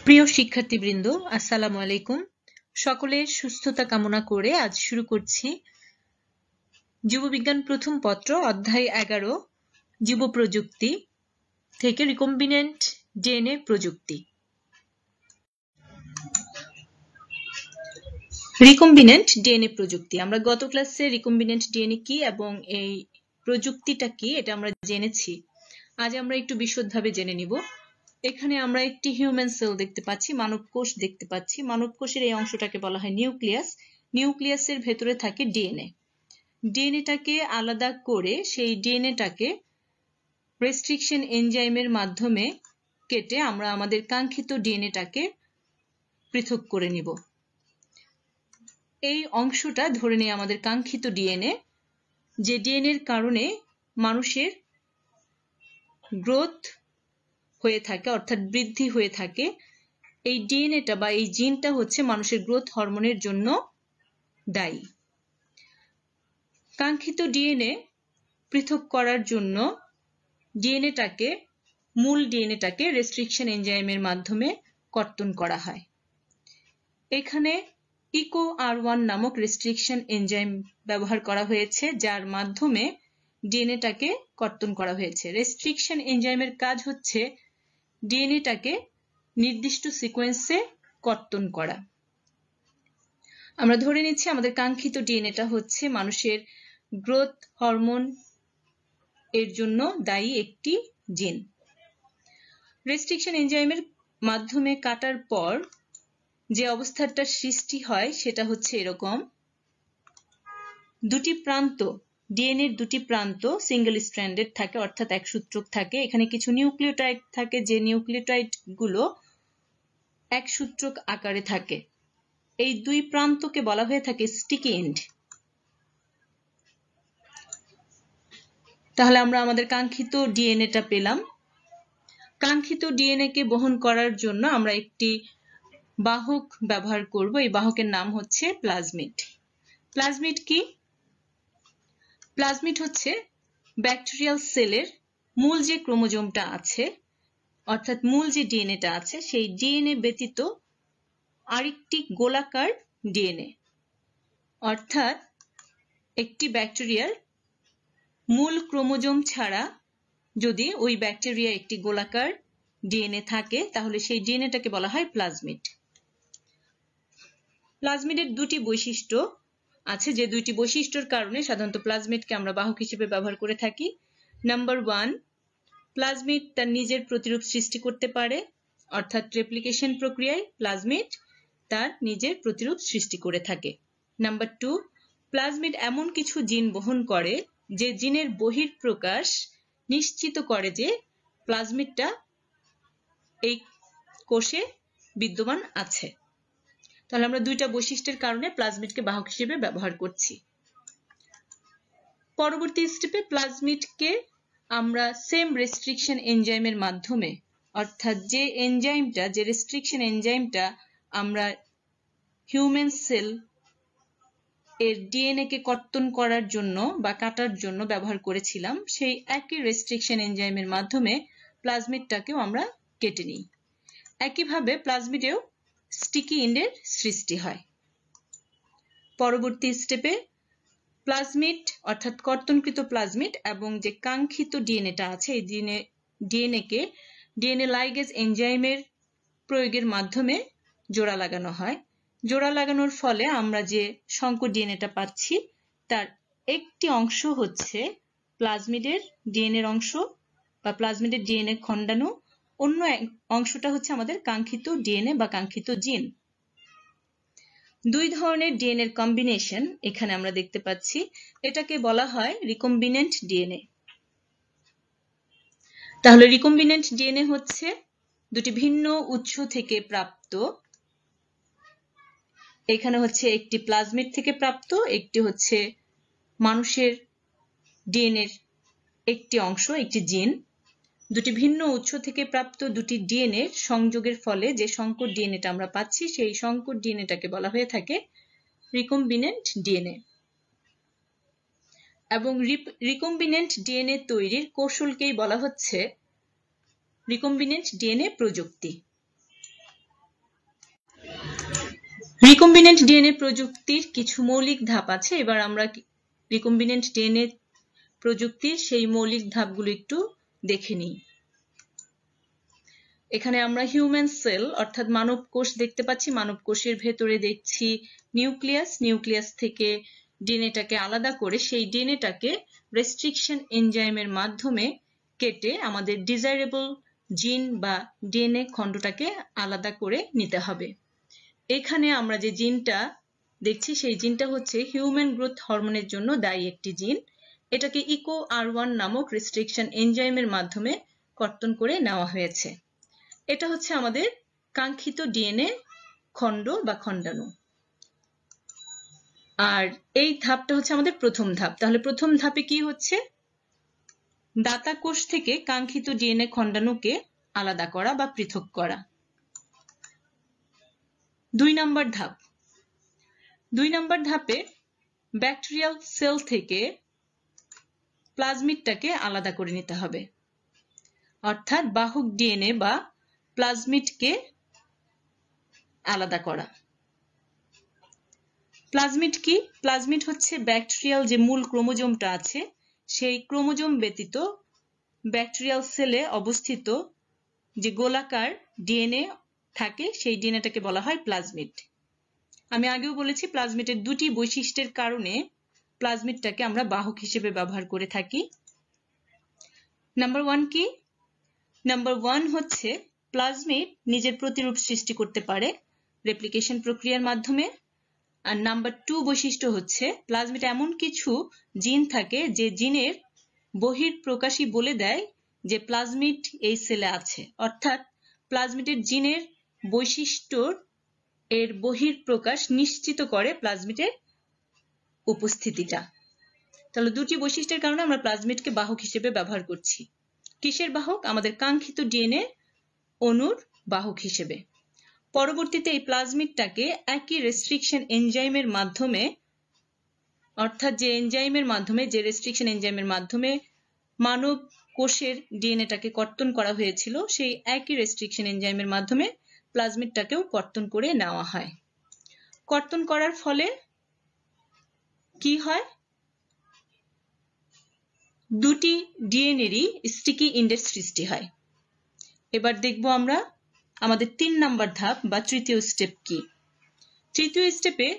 প্রিয় শিক্ষার্থীবৃন্দ, আসসালামু আলাইকুম। সকলের সুস্থতা কামনা করে আজ শুরু করছি জীববিজ্ঞান প্রথম পত্র অধ্যায় 11 জীব প্রযুক্তি থেকে রিকম্বিনেন্ট ডিএনএ প্রযুক্তি। রিকম্বিনেন্ট ডিএনএ প্রযুক্তি, আমরা গত ক্লাসে রিকম্বিনেন্ট ডিএনএ কি এবং এই প্রযুক্তিটা কি এটা আমরা জেনেছি। আজ আমরা একটু বিশদভাবে জেনে নিব। এখানে আমরা একটি হিউম্যান সেল দেখতে পাচ্ছি, মানব কোষ দেখতে পাচ্ছি। মানব কোষের এই অংশটাকে বলা হয় নিউক্লিয়াস। নিউক্লিয়াসের ভেতরে থাকে ডিএনএ। ডিএনএটাকে আলাদা করে সেই ডিএনএটাকে রেস্ট্রিকশন এনজাইমের মাধ্যমে কেটে আমরা আমাদের কাঙ্ক্ষিত ডিএনএটাকে পৃথক করে নিব। এই অংশটা ধরে নিয়ে আমাদের কাঙ্ক্ষিত ডিএনএ, যে ডিএনএর কারণে মানুষের গ্রোথ হয়ে থাকে, অর্থাৎ বৃদ্ধি হয়ে থাকে। এই ডিএনএটা বা এই জিনটা হচ্ছে মানুষের গ্রোথ হরমোনের জন্য দায়ী। কাঙ্ক্ষিত ডিএনএ পৃথক করার জন্য মূল ডিএনএটাকে রেস্ট্রিকশন এনজাইমের মাধ্যমে কর্তন করা হয়। এখানে EcoR1 নামক রেস্ট্রিকশন এনজাইম ব্যবহার করা হয়েছে, যার মাধ্যমে ডিএনএটাকে কর্তন করা হয়েছে। রেস্ট্রিকশন এনজাইমের কাজ হচ্ছে ডিএনএটাকে নির্দিষ্ট সিকোয়েন্সে কর্তন করা। আমরা ধরে নিচ্ছি আমাদের কাঙ্ক্ষিত ডিএনএটা হচ্ছে মানুষের গ্রোথ হরমোন এর জন্য দায়ী একটি জিন। রেস্ট্রিকশন এনজাইমের মাধ্যমে কাটার পর যে অবস্থাটার সৃষ্টি হয় সেটা হচ্ছে এরকম। দুটি প্রান্ত, ডিএনএর দুটি প্রান্ত সিঙ্গেল স্ট্র্যান্ডেড থাকে, অর্থাৎ এক সূত্রক থাকে। এখানে কিছু নিউক্লিওটাইড থাকে, যে নিউক্লিওটাইড গুলো এক সূত্রক আকারে থাকে। এই দুই প্রান্তকে বলা হয়ে থাকে স্টিকি এন্ড। তাহলে আমরা আমাদের কাঙ্ক্ষিত ডিএনএটা পেলাম। কাঙ্ক্ষিত ডিএনএ কে বহন করার জন্য আমরা একটি বাহক ব্যবহার করব। এই বাহকের নাম হচ্ছে প্লাজমিড। প্লাজমিড কি? প্লাজমিড হচ্ছে ব্যাকটেরিয়াল সেলের মূল যে ক্রোমোজোমটা আছে, অর্থাৎ মূল যে ডিএনএটা আছে, সেই ডিএনএ ব্যতীত আরেকটি গোলাকার ডিএনএ। অর্থাৎ একটি ব্যাকটেরিয়ার মূল ক্রোমোজোম ছাড়া যদি ওই ব্যাকটেরিয়া একটি গোলাকার ডিএনএ থাকে, তাহলে সেই ডিএনএটাকে বলা হয় প্লাজমিড। প্লাজমিডের দুটি বৈশিষ্ট্য আছে, যে দুইটি বৈশিষ্ট্যের কারণে সাধারণত প্লাজমিডকে আমরা বাহক হিসেবে ব্যবহার করে থাকি। নাম্বার 1, প্লাজমিড তার নিজের প্রতিরূপ সৃষ্টি করতে পারে, অর্থাৎ রেপ্লিকেশন প্রক্রিয়ায় প্লাজমিড তার নিজের প্রতিরূপ সৃষ্টি করে থাকে। নাম্বার 2, প্লাজমিড এমন কিছু জিন বহন করে যে জিনের বহিঃপ্রকাশ নিশ্চিত করে যে প্লাজমিডটা এই কোষে বিদ্যমান আছে। তাহলে আমরা দুইটা বৈশিষ্ট্যের কারণে প্লাজমিডকে বাহক হিসেবে ব্যবহার করছি। পরবর্তী স্টেপে প্লাজমিডকে আমরা সেম রেস্ট্রিকশন এনজাইমের মাধ্যমে, অর্থাৎ যে রেস্ট্রিকশন এনজাইমটা আমরা হিউম্যান সেল এর ডিএনএ কে কর্তন করার জন্য বা কাটার জন্য ব্যবহার করেছিলাম, সেই একই রেস্ট্রিকশন এনজাইমের মাধ্যমে প্লাজমিডটাকেও আমরা কেটে নিই। একইভাবে প্লাজমিডেও স্টিকি এন্ডের সৃষ্টি হয়। পরবর্তী স্টেপে প্লাজমিড অর্থাৎ কর্তনকৃত প্লাজমিড এবং যে কাঙ্ক্ষিত ডিএনএটা আছে, এই ডিএনএ কে ডিএনএ লাইগেজ এনজাইমের প্রয়োগের মাধ্যমে জোড়া লাগানো হয়। জোড়া লাগানোর ফলে আমরা যে সংকর ডিএনএটা পাচ্ছি, তার একটি অংশ হচ্ছে প্লাজমিডের ডিএনএর অংশ বা প্লাজমিডের ডিএনএ খণ্ডাণু, অন্য অংশটা হচ্ছে আমাদের কাঙ্ক্ষিত ডিএনএ বা কাঙ্ক্ষিত জিন। দুই ধরনের ডিএনএ এর কম্বিনেশন এখানে আমরা দেখতে পাচ্ছি। এটাকে বলা হয় রিকম্বিনেন্ট ডিএনএ। তাহলে রিকম্বিনেন্ট ডিএনএ হচ্ছে দুটি ভিন্ন উৎস থেকে প্রাপ্ত। এখানে হচ্ছে একটি প্লাজমিড থেকে প্রাপ্ত, একটি হচ্ছে মানুষের ডিএনএ এর একটি অংশ, একটি জিন। দুটি ভিন্ন উৎস থেকে প্রাপ্ত দুটি ডিএনএ সংযোগের ফলে যে সংকর ডিএনএটা আমরা পাচ্ছি, সেই সংকর ডিএনএটাকে বলা হয়ে থাকে রিকম্বিনেন্ট ডিএনএ। এবং রিকম্বিনেন্ট ডিএনএ তৈরির কৌশলকেই বলা হচ্ছে রিকম্বিনেন্ট ডিএনএ প্রযুক্তি। রিকম্বিনেন্ট ডিএনএ প্রযুক্তির কিছু মৌলিক ধাপ আছে। এবার আমরা রিকম্বিনেন্ট ডিএনএ প্রযুক্তির সেই মৌলিক ধাপগুলো একটু দেখে নিই। এখানে আমরা হিউম্যান সেল অর্থাৎ মানব কোষ দেখতে পাচ্ছি। মানব কোষের ভেতরে দেখছি নিউক্লিয়াস থেকে ডিএনএটাকে আলাদা করে সেই ডিএনএটাকে রেস্ট্রিকশন এনজাইমের মাধ্যমে কেটে আমাদের ডিজাইরেবল জিন বা ডিএনএ খণ্ডটাকে আলাদা করে নিতে হবে। এখানে আমরা যে জিনটা দেখছি সেই জিনটা হচ্ছে হিউম্যান গ্রোথ হরমোনের জন্য দায়ী একটি জিন। এটাকে EcoR1 নামক রেস্ট্রিকশন এনজাইমের মাধ্যমে কর্তন করে নেওয়া হয়েছে। এটা হচ্ছে আমাদের কাঙ্ক্ষিত ডিএনএ খণ্ড বা খণ্ডাণু। আর এই ধাপটা হচ্ছে আমাদের প্রথম ধাপ। তাহলে প্রথম ধাপে কি হচ্ছে? দাতা কোষ থেকে কাঙ্ক্ষিত ডিএনএ খণ্ডাণুকে আলাদা করা বা পৃথক করা। 2 নম্বর ধাপ। 2 নম্বর ধাপে ব্যাকটেরিয়াল সেল থেকে প্লাজমিডটাকে আলাদা করে নিতে হবে, অর্থাৎ বাহক ডিএনএ বা প্লাজমিডকে আলাদা করা। প্লাজমিড কি? প্লাজমিড হচ্ছে ব্যাকটেরিয়াল যে মূল ক্রোমোজোমটা আছে সেই ক্রোমোজোম ব্যতীত ব্যাকটেরিয়াল সেলে অবস্থিত যে গোলাকার ডিএনএ থাকে সেই ডিএনএটাকে বলা হয় প্লাজমিড। আমি আগেও বলেছি প্লাজমিডের দুটি বৈশিষ্ট্যের কারণে প্লাজমিডটাকে আমরা বাহক হিসেবে ব্যবহার করে থাকি। নাম্বার 1 কি? নাম্বার 1 হচ্ছে প্লাজমিড নিজের প্রতিরূপ সৃষ্টি করতে পারে রেপ্লিকেশন প্রক্রিয়ার মাধ্যমে। আর নাম্বার 2 বৈশিষ্ট্য হচ্ছে প্লাজমিড এমন কিছু জিন থাকে যে জিনের বহিঃপ্রকাশই বলে দেয় যে প্লাজমিড এই সেলে আছে, অর্থাৎ প্লাজমিডের জিনের বৈশিষ্ট্যর এর বহিঃপ্রকাশ নিশ্চিত করে প্লাজমিডের উপস্থিতিটা। তাহলে দুটি বৈশিষ্ট্যের কারণে আমরা প্লাজমিডকে বাহক হিসেবে ব্যবহার করছি। কিসের বাহক? আমাদের কাঙ্ক্ষিত ডিএনএ অণুর বাহক হিসেবে। পরবর্তীতে এই প্লাজমিডটাকে একই রেস্ট্রিকশন এনজাইমের মাধ্যমে, অর্থাৎ যে এনজাইমের মাধ্যমে, যে রেস্ট্রিকশন এনজাইমের মাধ্যমে মানব কোষের ডিএনএটাকে কর্তন করা হয়েছিল সেই একই রেস্ট্রিকশন এনজাইমের মাধ্যমে প্লাজমিডটাকেও কর্তন করে নেওয়া হয়। কর্তন করার ফলে কি হয়? দুটি ডিএনএরই স্টিকি ইন্ডেক্স সৃষ্টি হয়। এবার দেখব আমরা আমাদের 3 নম্বর ধাপ বা তৃতীয় স্টেপ কি। তৃতীয় স্টেপে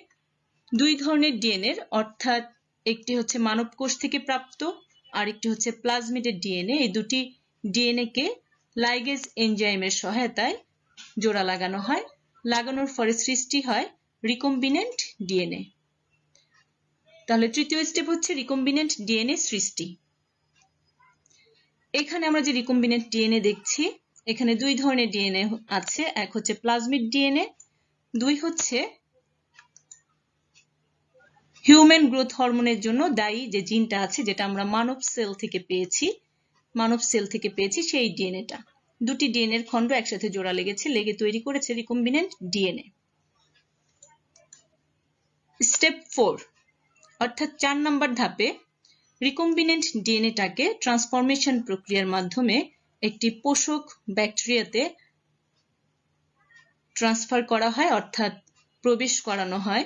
2 ধরনের ডিএনএ, অর্থাৎ একটি হচ্ছে মানব কোষ থেকে প্রাপ্ত আর একটি হচ্ছে প্লাজমিডের ডিএনএ। এই দুটি ডিএনএ কে লাইগেজ এনজাইমের সহায়তায় জোড়া লাগানো হয়। লাগানোর ফলে সৃষ্টি হয় রিকম্বিনেন্ট ডিএনএ। তাহলে তৃতীয় স্টেপ হচ্ছে রিকম্বিনেন্ট ডিএনএ সৃষ্টি। এখানে আমরা যে রিকম্বিনেন্ট ডিএনএ দেখছি এখানে 2 ধরনের ডিএনএ আছে। এক হচ্ছে প্লাজমিড ডিএনএ, 2 হচ্ছে হিউম্যান গ্রোথ হরমোনের জন্য দায়ী যে জিনটা আছে যেটা আমরা মানব সেল থেকে পেয়েছি সেই ডিএনএটা। দুটি ডিএনএর খণ্ড একসাথে জোড়া লেগে তৈরি করেছে রিকম্বিনেন্ট ডিএনএ। স্টেপ 4 অর্থাৎ 4 নম্বর ধাপে রিকম্বিনেন্ট ডিএনএটাকে ট্রান্সফরমেশন প্রক্রিয়ার মাধ্যমে একটি পোষক ব্যাকটেরিয়াতে ট্রান্সফার করা হয়, অর্থাৎ প্রবেশ করানো হয়।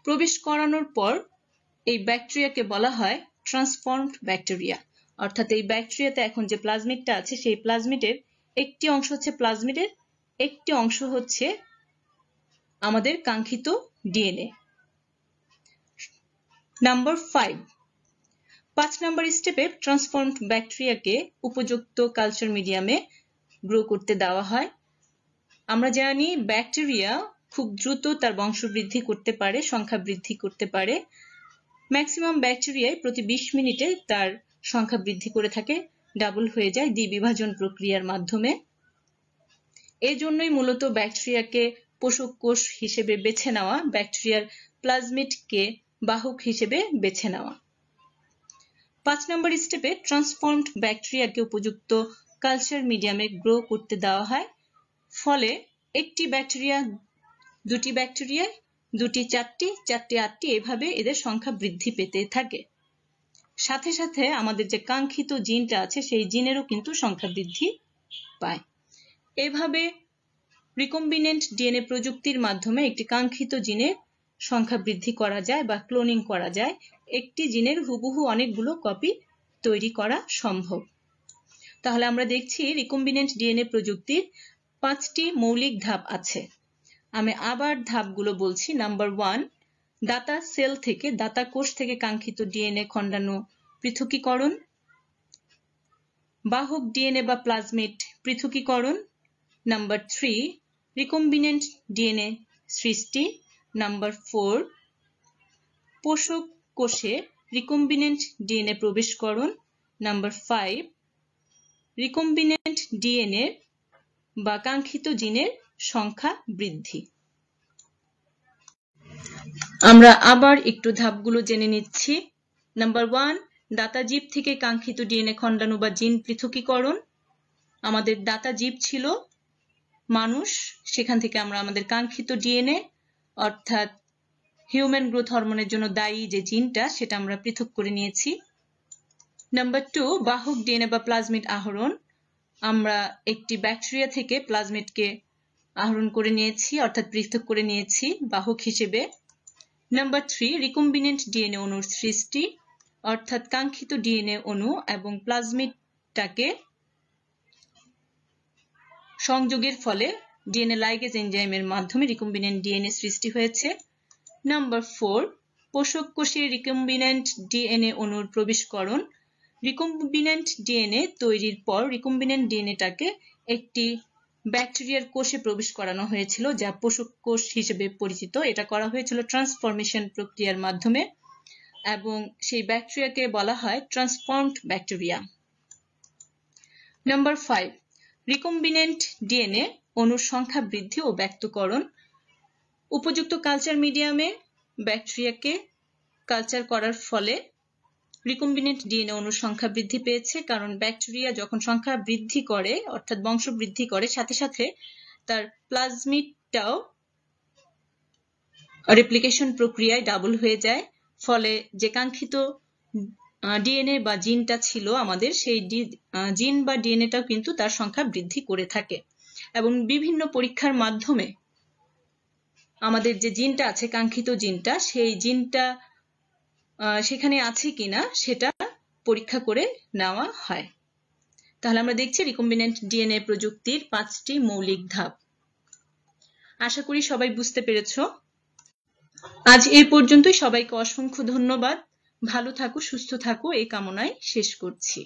প্রবেশ করানোর পর এই ব্যাকটেরিয়াকে বলা হয় ট্রান্সফর্মড ব্যাকটেরিয়া। অর্থাৎ এই ব্যাকটেরিয়াতে এখন যে প্লাজমিডটা আছে সেই প্লাজমিডের একটি অংশ হচ্ছে প্লাজমিডের, একটি অংশ হচ্ছে আমাদের কাঙ্ক্ষিত ডিএনএ। নাম্বার 5 নম্বর স্টেপে ট্রান্সফর্মড ব্যাকটেরিয়াকে উপযুক্ত কালচার মিডিয়ামে গ্রো করতে দেওয়া হয়। আমরা জানি ব্যাকটেরিয়া খুব দ্রুত তার বংশবৃদ্ধি করতে পারে, সংখ্যা বৃদ্ধি করতে পারে। ম্যাক্সিমাম ব্যাকটেরিয়ায় প্রতি 20 মিনিটে তার সংখ্যা বৃদ্ধি করে থাকে, ডাবল হয়ে যায় দ্বিবিভাজন প্রক্রিয়ার মাধ্যমে। এজন্যই মূলত ব্যাকটেরিয়াকে পোষক কোষ হিসেবে বেছে নেওয়া, ব্যাকটেরিয়ার প্লাজমিডকে বাহক হিসেবে বেছে নেওয়া। 5 নম্বর স্টেপে ট্রান্সফর্মড ব্যাকটেরিয়াকে উপযুক্ত কালচার মিডিয়ামে গ্রো করতে দেওয়া হয়। ফলে একটি ব্যাকটেরিয়া, দুটি ব্যাকটেরিয়ায়, দুটি 4টি, 4টি 8টি, এভাবে এদের সংখ্যা বৃদ্ধি পেতে থাকে। সাথে সাথে আমাদের যে কাঙ্ক্ষিত জিনটা আছে সেই জিনেরও কিন্তু সংখ্যা বৃদ্ধি পায়। এভাবে রিকম্বিনেন্ট ডিএনএ প্রযুক্তির মাধ্যমে একটি কাঙ্ক্ষিত জিনের সংখ্যা বৃদ্ধি করা যায় বা ক্লোনিং করা যায়। একটি জিনের হুবহু অনেকগুলো কপি তৈরি করা সম্ভব। তাহলে আমরা দেখছি রিকম্বিনেন্ট ডিএনএ প্রযুক্তির 5টি মৌলিক ধাপ আছে। আমি আবার ধাপগুলো বলছি। নাম্বার 1, দাতা সেল থেকে, দাতা কোষ থেকে কাঙ্ক্ষিত ডিএনএ খণ্ডাণু পৃথকীকরণ। বাহক ডিএনএ বা প্লাজমিড পৃথকীকরণ। নাম্বার 3, রিকম্বিনেন্ট ডিএনএ সৃষ্টি। নাম্বার 4, পোষক কোষে রিকম্বিনেন্ট ডিএনএ প্রবেশকরণ। নাম্বার 5, রিকম্বিনেন্ট ডিএনএ বা কাঙ্ক্ষিত জিনের সংখ্যা বৃদ্ধি। আমরা আবার একটু ধাপগুলো জেনে নিচ্ছি। নাম্বার 1, দাতা জীব থেকে কাঙ্ক্ষিত ডিএনএ খণ্ডাণু বা জিন পৃথকীকরণ। আমাদের দাতা জীব ছিল মানুষ, সেখান থেকে আমরা আমাদের কাঙ্ক্ষিত ডিএনএ অর্থাৎ হিউম্যান গ্রোথ হরমোনের জন্য দায়ী যে জিনটা, সেটা আমরা পৃথক করে নিয়েছি। নাম্বার 2, বাহক ডিএনএ বা প্লাজমিড আহরণ। আমরা একটি ব্যাকটেরিয়া থেকে প্লাজমিডকে আহরণ করে নিয়েছি অর্থাৎ পৃথক করে নিয়েছি বাহক হিসেবে। নাম্বার 3, রিকম্বিনেন্ট ডিএনএ অণুর সৃষ্টি অর্থাৎ কাঙ্ক্ষিত ডিএনএ অণু এবং প্লাজমিডটাকে সংযোগের ফলে ডিএনএ লাইগেজ এনজাইমের মাধ্যমে রিকম্বিনেন্ট ডিএনএ সৃষ্টি হয়েছে। নাম্বার 4, পোষক কোষে রিকম্বিনেন্ট ডিএনএ অণুর প্রবেশকরণ। রিকম্বিনেন্ট ডিএনএ তৈরির পর রিকম্বিনেন্ট ডিএনএটাকে একটি ব্যাকটেরিয়ার কোষে প্রবেশ করানো হয়েছিল, যা পোষক কোষ হিসেবে পরিচিত। এটা করা হয়েছিল ট্রান্সফরমেশন প্রক্রিয়ার মাধ্যমে এবং সেই ব্যাকটেরিয়াকে বলা হয় transformed bacteria. Number 5, recombinant DNA অণুর সংখ্যা বৃদ্ধি ও ব্যক্তকরণ। উপযুক্ত কালচার মিডিয়ামে ব্যাকটেরিয়াকে কালচার করার ফলে রিকম্বিনেন্ট ডিএনএ অণুর সংখ্যা বৃদ্ধি পেয়েছে, কারণ ব্যাকটেরিয়া যখন সংখ্যা বৃদ্ধি করে অর্থাৎ বংশ বৃদ্ধি করে, সাথে সাথে তার প্লাজমিডটাও রেপ্লিকেশন প্রক্রিয়ায় ডাবল হয়ে যায়। ফলে যে কাঙ্ক্ষিত ডিএনএ বা জিনটা ছিল আমাদের, সেই জিন বা ডিএনএটাও কিন্তু তার সংখ্যা বৃদ্ধি করে থাকে। এবং বিভিন্ন পরীক্ষার মাধ্যমে আমাদের যে জিনটা আছে, কাঙ্ক্ষিত জিনটা, সেই জিনটা সেখানে আছে কিনা সেটা পরীক্ষা করে নেওয়া হয়। তাহলে আমরা দেখছি রিকম্বিনেন্ট ডিএনএ প্রযুক্তির 5টি মৌলিক ধাপ। আশা করি সবাই বুঝতে পেরেছো। আজ এই পর্যন্তই। সবাইকে অসংখ্য ধন্যবাদ। ভালো থাকো, সুস্থ থাকো এই কামনায় শেষ করছি।